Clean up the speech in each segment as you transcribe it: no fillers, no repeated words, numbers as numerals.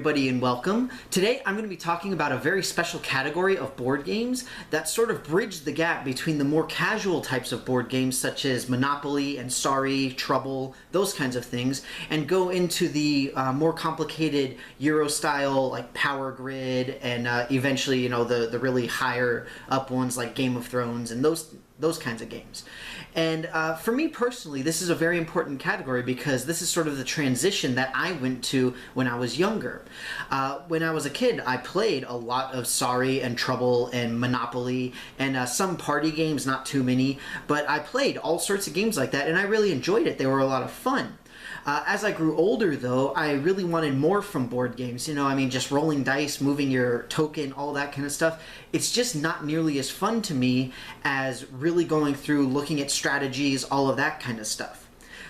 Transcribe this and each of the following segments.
everybody, and welcome. Today I'm going to be talking about a very special category of board games that sort of bridge the gap between the more casual types of board games such as Monopoly and Sorry, Trouble, those kinds of things, and go into the more complicated Euro style like Power Grid and eventually, you know, the really higher up ones like Game of Thrones and those kinds of games. And for me personally, this is a very important category because this is sort of the transition that I went to when I was younger. When I was a kid, I played a lot of Sorry and Trouble and Monopoly and some party games, not too many, but I played all sorts of games like that and I really enjoyed it. They were a lot of fun. As I grew older, though, I really wanted more from board games. You know, I mean, just rolling dice, moving your token, all that kind of stuff. It's just not nearly as fun to me as really going through, looking at strategies, all of that kind of stuff.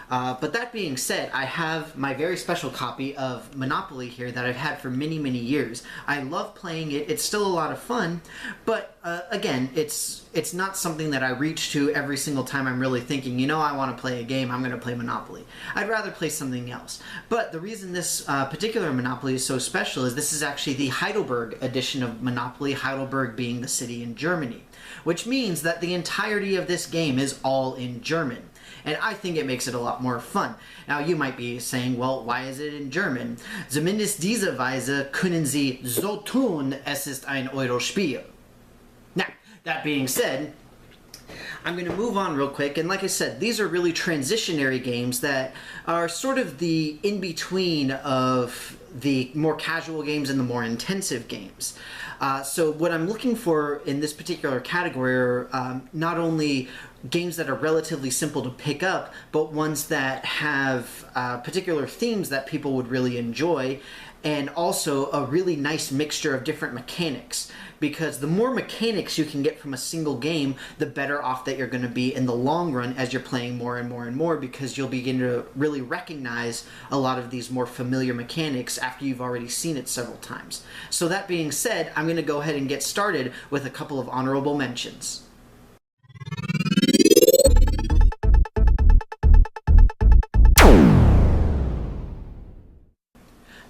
But that being said, I have my very special copy of Monopoly here that I've had for many, many years. I love playing it. It's still a lot of fun, but again, it's not something that I reach to every single time I'm really thinking, you know, I want to play a game, I'm going to play Monopoly. I'd rather play something else. But the reason this particular Monopoly is so special is this is actually the Heidelberg edition of Monopoly, Heidelberg being the city in Germany, which means that the entirety of this game is all in German. And I think it makes it a lot more fun. Now, you might be saying, well, why is it in German? Zumindest diese Weise können Sie so tun, es ist ein Eurospiel. Now, that being said, I'm going to move on real quick, and like I said, these are really transitionary games that are sort of the in-between of the more casual games and the more intensive games. So what I'm looking for in this particular category are not only games that are relatively simple to pick up, but ones that have particular themes that people would really enjoy, and also a really nice mixture of different mechanics. Because the more mechanics you can get from a single game, the better off that you're going to be in the long run as you're playing more and more and more, because you'll begin to really recognize a lot of these more familiar mechanics after you've already seen it several times. So that being said, I'm going to go ahead and get started with a couple of honorable mentions.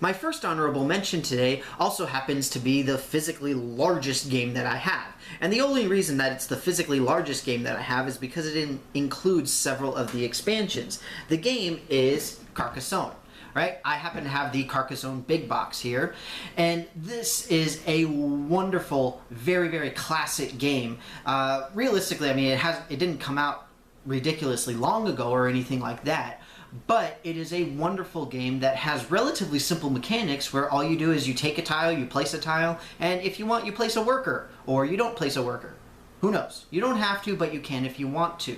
My first honorable mention today also happens to be the physically largest game that I have. And the only reason that it's the physically largest game that I have is because it includes several of the expansions. The game is Carcassonne. Right? I happen to have the Carcassonne Big Box here, and this is a wonderful, very, very classic game. Realistically, I mean, it didn't come out ridiculously long ago or anything like that, but it is a wonderful game that has relatively simple mechanics where all you do is you take a tile, you place a tile, and if you want, you place a worker, or you don't place a worker. Who knows? You don't have to, but you can if you want to.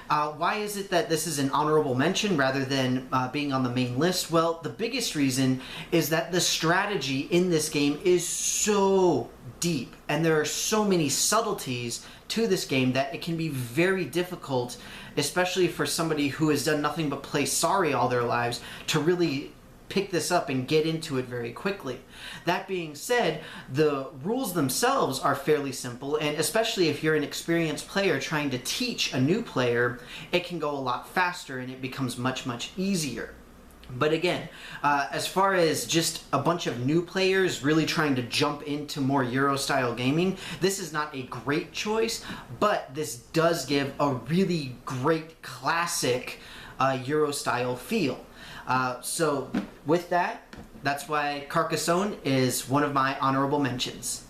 Why is it that this is an honorable mention rather than being on the main list? Well, the biggest reason is that the strategy in this game is so deep, and there are so many subtleties to this game that it can be very difficult, especially for somebody who has done nothing but play Sorry all their lives, to really pick this up and get into it very quickly. That being said, the rules themselves are fairly simple, and especially if you're an experienced player trying to teach a new player, it can go a lot faster and it becomes much, much easier. But again, as far as just a bunch of new players really trying to jump into more Euro-style gaming, this is not a great choice, but this does give a really great classic Euro-style feel. So with that, that's why Carcassonne is one of my honorable mentions.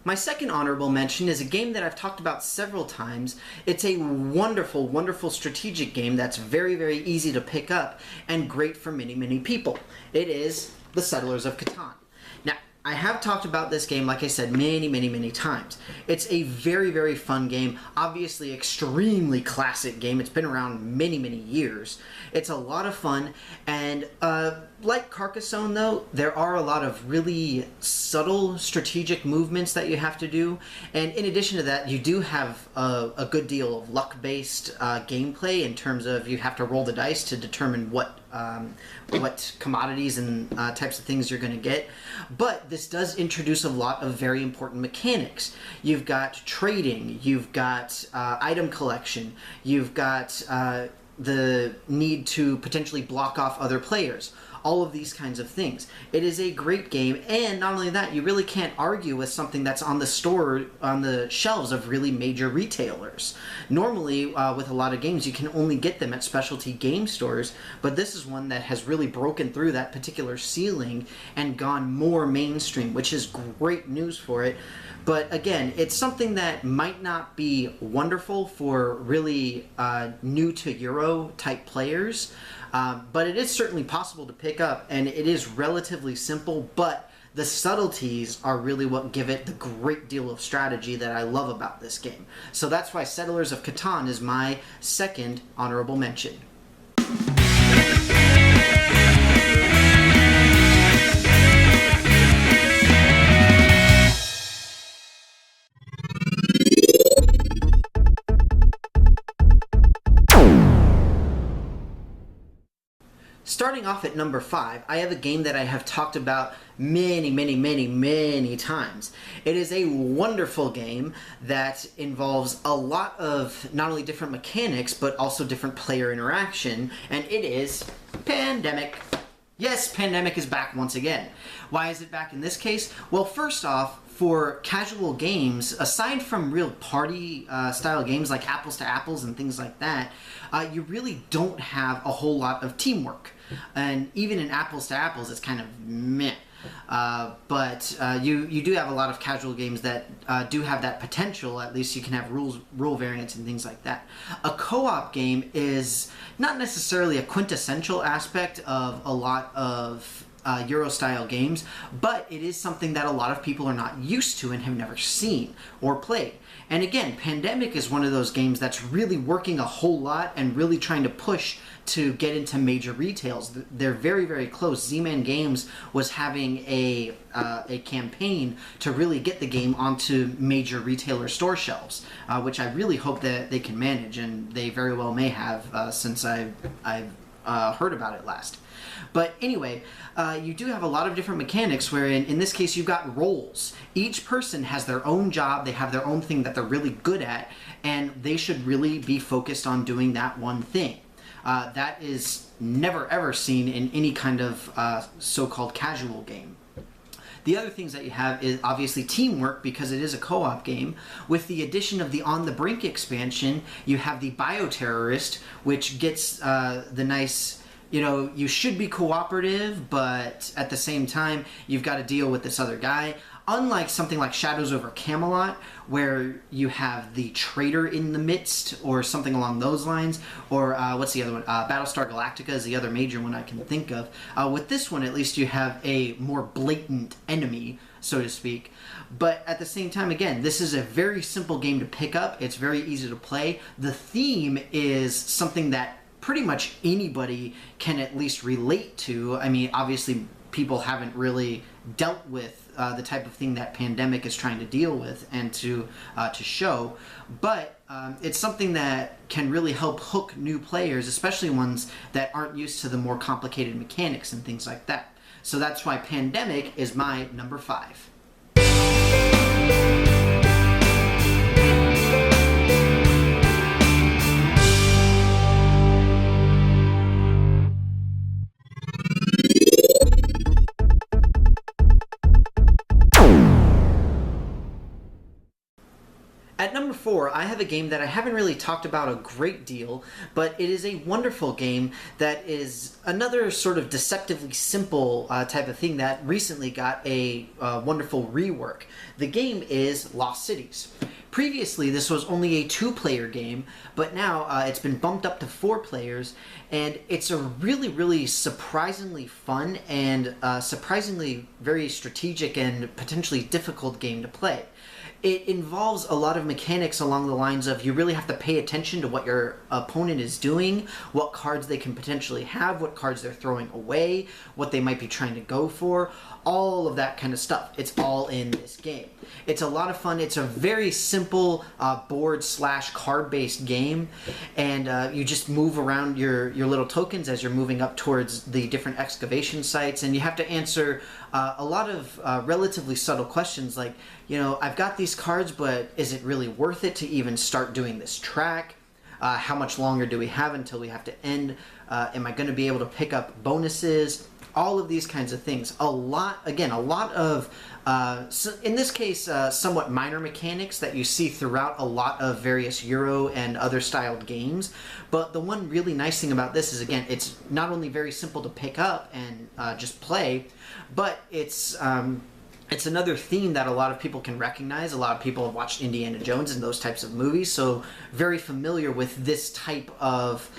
My second honorable mention is a game that I've talked about several times. It's a wonderful, wonderful strategic game that's very, very easy to pick up and great for many, many people. It is The Settlers of Catan. Now, I have talked about this game, like I said, many, many, many times. It's a very, very fun game, obviously extremely classic game. It's been around many, many years. It's a lot of fun, and Like Carcassonne, though, there are a lot of really subtle strategic movements that you have to do, and in addition to that, you do have a good deal of luck-based gameplay in terms of you have to roll the dice to determine what commodities and types of things you're going to get. But this does introduce a lot of very important mechanics. You've got trading, you've got item collection, you've got the need to potentially block off other players. All of these kinds of things. It is a great game, and not only that, you really can't argue with something that's on the shelves of really major retailers. Normally, with a lot of games, you can only get them at specialty game stores, but this is one that has really broken through that particular ceiling and gone more mainstream, which is great news for it. But again, it's something that might not be wonderful for really new to Euro type players, but it is certainly possible to pick up, and it is relatively simple, but the subtleties are really what give it the great deal of strategy that I love about this game. So that's why Settlers of Catan is my second honorable mention. Starting off at number 5, I have a game that I have talked about many times. It is a wonderful game that involves a lot of not only different mechanics, but also different player interaction, and it is Pandemic. Yes, Pandemic is back once again. Why is it back in this case? Well, first off, for casual games, aside from real party style games like Apples to Apples and things like that, you really don't have a whole lot of teamwork. And even in Apples to Apples, it's kind of meh. But you do have a lot of casual games that do have that potential. At least you can have rule variants and things like that. A co-op game is not necessarily a quintessential aspect of a lot of Euro-style games, but it is something that a lot of people are not used to and have never seen or played. And again, Pandemic is one of those games that's really working a whole lot and really trying to push to get into major retails. They're very close. Z-Man Games was having a campaign to really get the game onto major retailer store shelves, which I really hope that they can manage, and they very well may have since I've heard about it last. But anyway, you do have a lot of different mechanics wherein, in this case, you've got roles. Each person has their own job, they have their own thing that they're really good at, and they should really be focused on doing that one thing. That is never ever seen in any kind of so-called casual game. The other things that you have is obviously teamwork, because it is a co-op game. With the addition of the On the Brink expansion, you have the Bioterrorist, which gets the nice, you should be cooperative, but at the same time, you've got to deal with this other guy. Unlike something like Shadows over Camelot, where you have the traitor in the midst, or something along those lines, or what's the other one? Battlestar Galactica is the other major one I can think of. With this one, at least you have a more blatant enemy, so to speak. But at the same time, again, this is a very simple game to pick up. It's very easy to play. The theme is something that pretty much anybody can at least relate to. I mean, obviously, people haven't really dealt with the type of thing that Pandemic is trying to deal with and to show, but it's something that can really help hook new players, especially ones that aren't used to the more complicated mechanics and things like that. So that's why Pandemic is my number 5. At number 4, I have a game that I haven't really talked about a great deal, but it is a wonderful game that is another sort of deceptively simple type of thing that recently got a wonderful rework. The game is Lost Cities. Previously, this was only a 2-player game, but now it's been bumped up to 4 players, and it's a really surprisingly fun and surprisingly very strategic and potentially difficult game to play. It involves a lot of mechanics mechanics along the lines of you really have to pay attention to what your opponent is doing, what cards they can potentially have, what cards they're throwing away, what they might be trying to go for, all of that kind of stuff. It's all in this game. It's a lot of fun. It's a very simple board/card-based game, and you just move around your little tokens as you're moving up towards the different excavation sites, and you have to answer a lot of relatively subtle questions like, you know, I've got these cards, but is it really worth it to even start doing this track? How much longer do we have until we have to end? Am I going to be able to pick up bonuses? All of these kinds of things. A lot of, in this case, somewhat minor mechanics that you see throughout a lot of various Euro and other styled games. But the one really nice thing about this is, again, it's not only very simple to pick up and just play, but it's another theme that a lot of people can recognize. A lot of people have watched Indiana Jones and those types of movies, so very familiar with this type of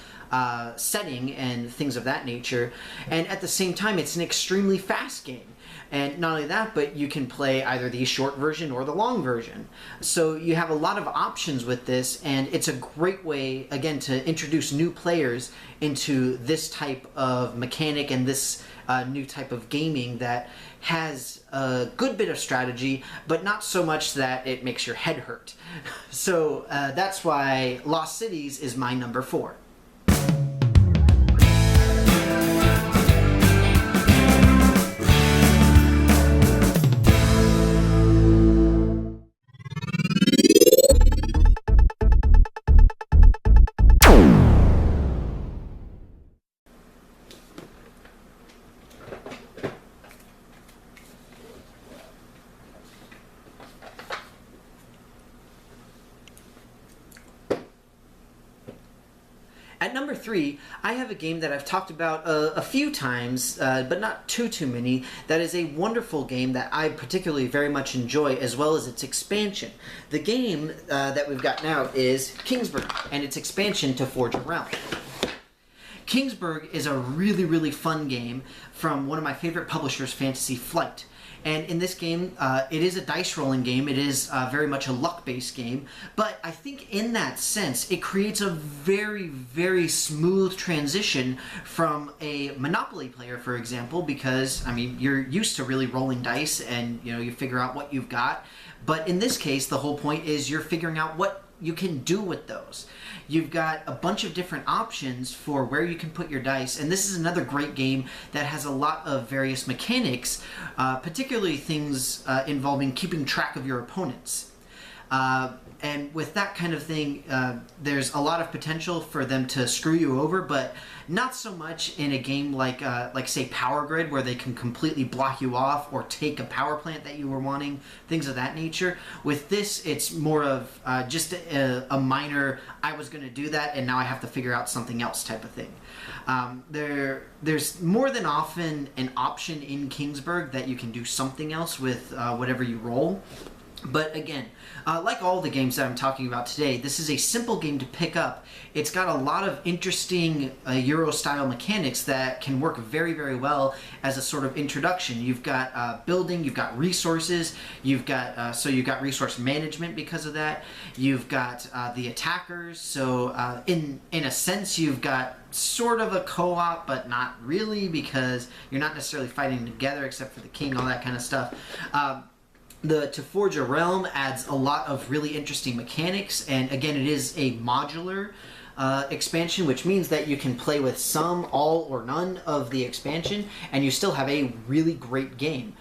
setting and things of that nature. And at the same time, it's an extremely fast game. And not only that, but you can play either the short version or the long version. So you have a lot of options with this, and it's a great way, again, to introduce new players into this type of mechanic and this new type of gaming that has a good bit of strategy, but not so much that it makes your head hurt. So that's why Lost Cities is my number 4. At number 3, I have a game that I've talked about a few times, but not too many, that is a wonderful game that I particularly very much enjoy, as well as its expansion. The game that we've got now is Kingsburg, and its expansion to Forge a Realm. Kingsburg is a really fun game from one of my favorite publishers, Fantasy Flight. And in this game, it is a dice rolling game. It is very much a luck-based game. But I think in that sense, it creates a very smooth transition from a Monopoly player, for example, because, I mean, you're used to really rolling dice and, you know, you figure out what you've got. But in this case, the whole point is you're figuring out what you can do with those. You've got a bunch of different options for where you can put your dice, and this is another great game that has a lot of various mechanics, particularly things involving keeping track of your opponents. And with that kind of thing, there's a lot of potential for them to screw you over, but not so much in a game like say Power Grid, where they can completely block you off or take a power plant that you were wanting, things of that nature. With this, it's more of just a minor, I was going to do that and now I have to figure out something else type of thing. There's more than often an option in Kingsburg that you can do something else with whatever you roll. But again, like all the games that I'm talking about today, this is a simple game to pick up. It's got a lot of interesting Euro-style mechanics that can work very well as a sort of introduction. You've got building, you've got resources, you've got resource management because of that. You've got the attackers, so in a sense you've got sort of a co-op, but not really, because you're not necessarily fighting together except for the king, all that kind of stuff. To Forge a Realm adds a lot of really interesting mechanics, and again, it is a modular expansion, which means that you can play with some, all, or none of the expansion, and you still have a really great game.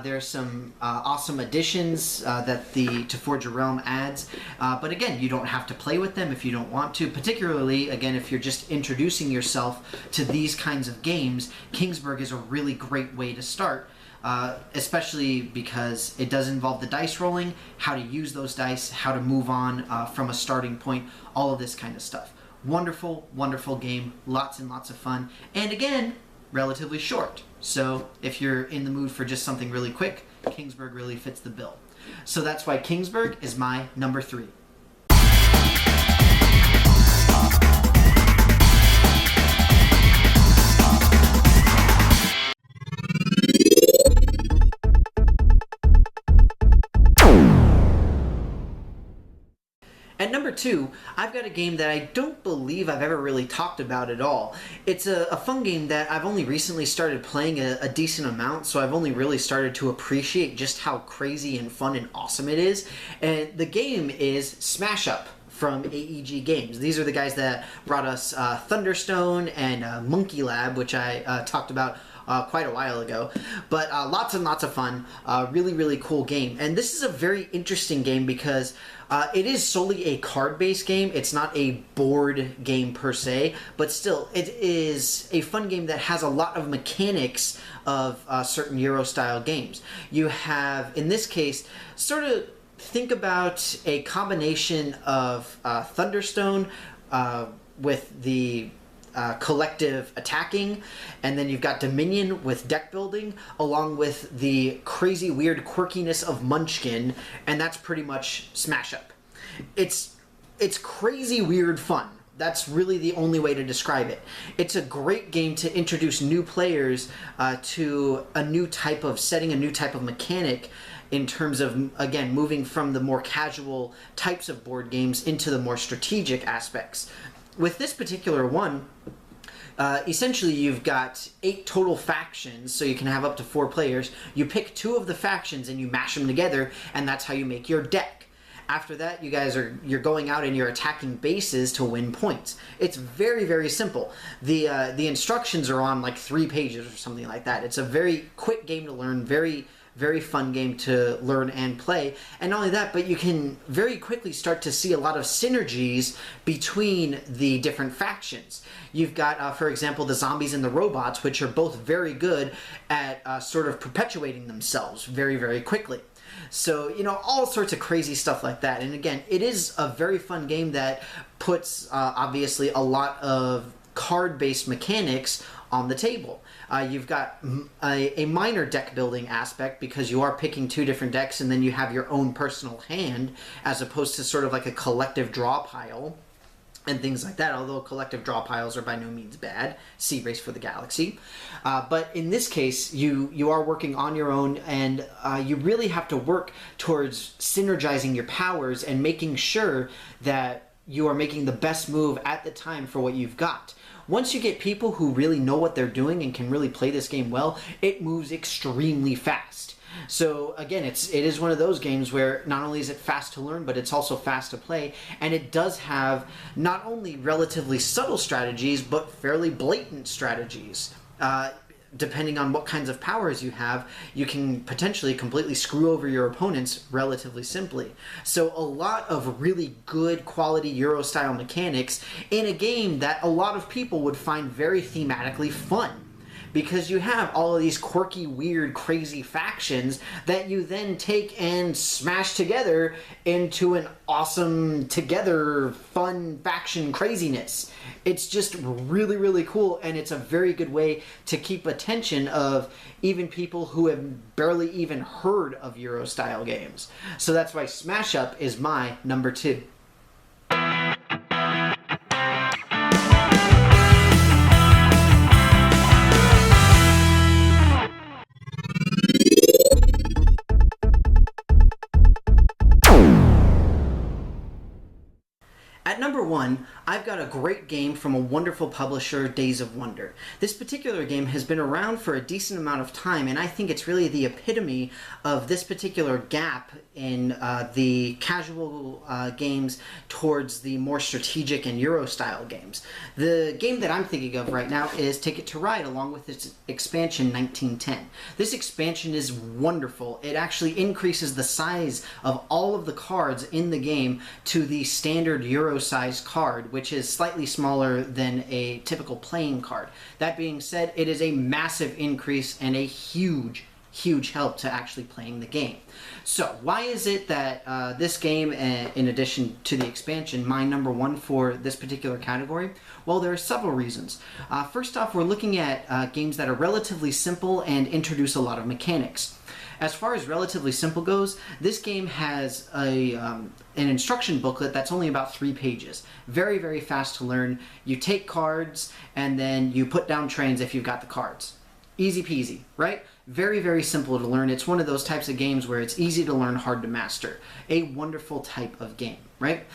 There's some awesome additions that the To Forge a Realm adds, but again, you don't have to play with them if you don't want to, particularly, again, if you're just introducing yourself to these kinds of games. Kingsburg is a really great way to start. Especially because it does involve the dice rolling, how to use those dice, how to move on from a starting point, all of this kind of stuff. Wonderful game, lots and lots of fun, and again, relatively short. So if you're in the mood for just something really quick, Kingsburg really fits the bill. So that's why Kingsburg is my number 3. At number 2, I've got a game that I don't believe I've ever really talked about at all. It's a fun game that I've only recently started playing a decent amount, so I've only really started to appreciate just how crazy and fun and awesome it is. And the game is Smashup from AEG Games. These are the guys that brought us Thunderstone and Monkey Lab, which I talked about quite a while ago. But lots and lots of fun. Really, really cool game. And this is a very interesting game because it is solely a card-based game. It's not a board game per se, but still, it is a fun game that has a lot of mechanics of certain Euro-style games. You have, in this case, sort of think about a combination of Thunderstone with the collective attacking, and then you've got Dominion with deck building, along with the crazy weird quirkiness of Munchkin, and that's pretty much Smashup. It's crazy weird fun. That's really the only way to describe it. It's a great game to introduce new players to a new type of setting, a new type of mechanic, in terms of, again, moving from the more casual types of board games into the more strategic aspects. With this particular one, essentially you've got 8 total factions, so you can have up to 4 players. You pick 2 of the factions and you mash them together, and that's how you make your deck. After that, you're going out and you're attacking bases to win points. It's very, very simple. The instructions are on like 3 pages or something like that. It's a very quick game to learn, very fun game to learn and play. And not only that, but you can very quickly start to see a lot of synergies between the different factions. You've got, for example, the zombies and the robots, which are both very good at sort of perpetuating themselves very, very quickly. So, you know, all sorts of crazy stuff like that. And again, it is a very fun game that puts, obviously, a lot of card-based mechanics on the table. You've got a minor deck building aspect because you are picking 2 different decks and then you have your own personal hand as opposed to sort of like a collective draw pile and things like that, although collective draw piles are by no means bad. See Race for the Galaxy. But in this case, you are working on your own, and you really have to work towards synergizing your powers and making sure that you are making the best move at the time for what you've got. Once you get people who really know what they're doing and can really play this game well, it moves extremely fast. So again, it is one of those games where not only is it fast to learn, but it's also fast to play, and it does have not only relatively subtle strategies, but fairly blatant strategies. Depending on what kinds of powers you have, you can potentially completely screw over your opponents relatively simply. So a lot of really good quality Euro-style mechanics in a game that a lot of people would find very thematically fun. Because you have all of these quirky, weird, crazy factions that you then take and smash together into an awesome, together, fun faction craziness. It's just really, really cool, and it's a very good way to keep attention of even people who have barely even heard of Euro-style games. So that's why Smashup is my number 2. At number 1, I've got a great game from a wonderful publisher, Days of Wonder. This particular game has been around for a decent amount of time, and I think it's really the epitome of this particular gap in the casual games towards the more strategic and Euro-style games. The game that I'm thinking of right now is Ticket to Ride, along with its expansion 1910. This expansion is wonderful. It actually increases the size of all of the cards in the game to the standard Euro-sized card, which is slightly smaller than a typical playing card. That being said, it is a massive increase and a huge help to actually playing the game. So why is it that this game, in addition to the expansion, my number 1 for this particular category? Well, there are several reasons. First off, we're looking at games that are relatively simple and introduce a lot of mechanics. As far as relatively simple goes, this game has an instruction booklet that's only about 3 pages. Very, very fast to learn. You take cards, and then you put down trains if you've got the cards. Easy peasy, right? Very, very simple to learn. It's one of those types of games where it's easy to learn, hard to master. A wonderful type of game, right?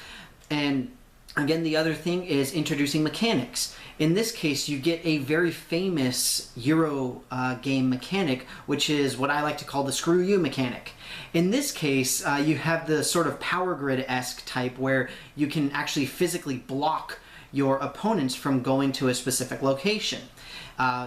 And again, the other thing is introducing mechanics. In this case, you get a very famous Euro game mechanic, which is what I like to call the screw you mechanic. In this case, you have the sort of power grid-esque type where you can actually physically block your opponents from going to a specific location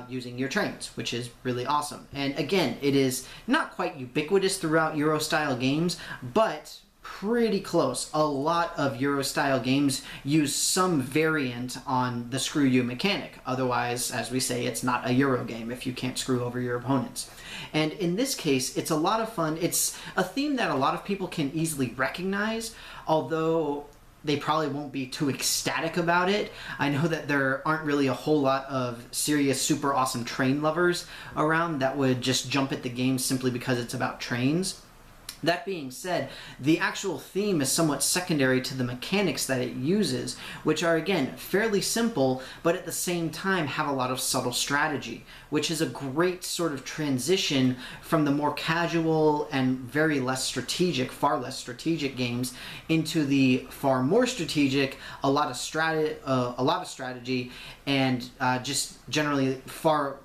using your trains, which is really awesome. And again, it is not quite ubiquitous throughout Euro-style games, but pretty close. A lot of Euro-style games use some variant on the screw you mechanic. Otherwise, as we say, it's not a Euro game if you can't screw over your opponents. And in this case, it's a lot of fun. It's a theme that a lot of people can easily recognize, although they probably won't be too ecstatic about it. I know that there aren't really a whole lot of serious, super awesome train lovers around that would just jump at the game simply because it's about trains. That being said, the actual theme is somewhat secondary to the mechanics that it uses, which are, again, fairly simple, but at the same time have a lot of subtle strategy, which is a great sort of transition from the more casual and very less strategic, far less strategic games into the far more strategic, a lot of strategy, and just generally far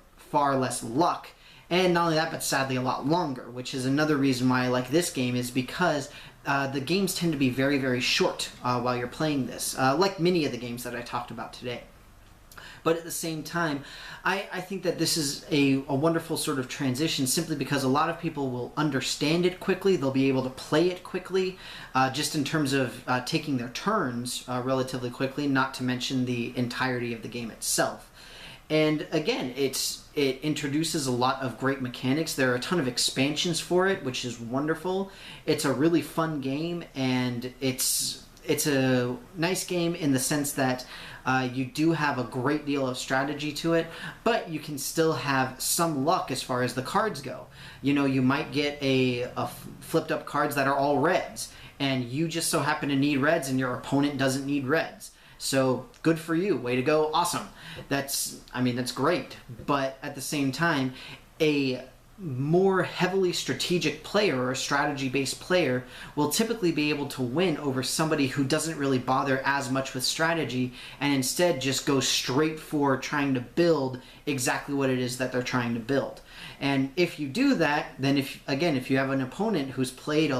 less luck. And not only that, but sadly a lot longer, which is another reason why I like this game, is because the games tend to be very, very short while you're playing this, like many of the games that I talked about today. But at the same time, I think that this is a wonderful sort of transition simply because a lot of people will understand it quickly, they'll be able to play it quickly, just in terms of taking their turns relatively quickly, not to mention the entirety of the game itself. And again, it introduces a lot of great mechanics. There are a ton of expansions for it, which is wonderful. It's a really fun game, and it's a nice game in the sense that you do have a great deal of strategy to it, but you can still have some luck as far as the cards go. You know, you might get a flipped up cards that are all reds, and you just so happen to need reds and your opponent doesn't need reds. So good for you, way to go, awesome. That's great. But at the same time, a more heavily strategic player or a strategy-based player will typically be able to win over somebody who doesn't really bother as much with strategy and instead just go straight for trying to build exactly what it is that they're trying to build. And if you do that, then if you have an opponent who's played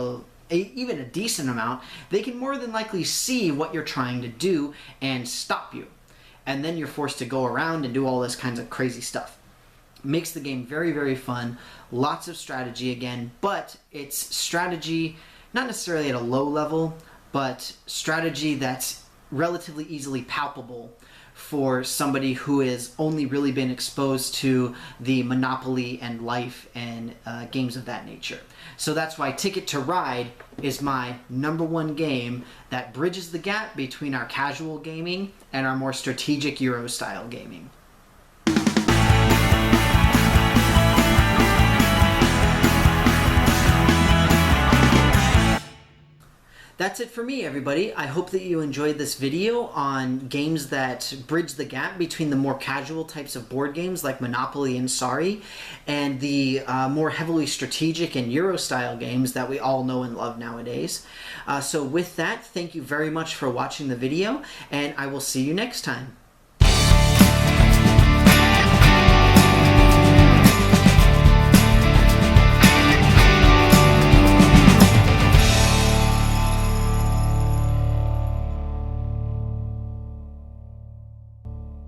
even a decent amount, they can more than likely see what you're trying to do and stop you. And then you're forced to go around and do all this kinds of crazy stuff. Makes the game very, very fun. Lots of strategy again, but it's strategy not necessarily at a low level, but strategy that's relatively easily palpable for somebody who has only really been exposed to the Monopoly and Life and games of that nature. So that's why Ticket to Ride is my #1 game that bridges the gap between our casual gaming and our more strategic Euro-style gaming. That's it for me, everybody. I hope that you enjoyed this video on games that bridge the gap between the more casual types of board games like Monopoly and Sorry and the more heavily strategic and Euro-style games that we all know and love nowadays. So with that, thank you very much for watching the video, and I will see you next time.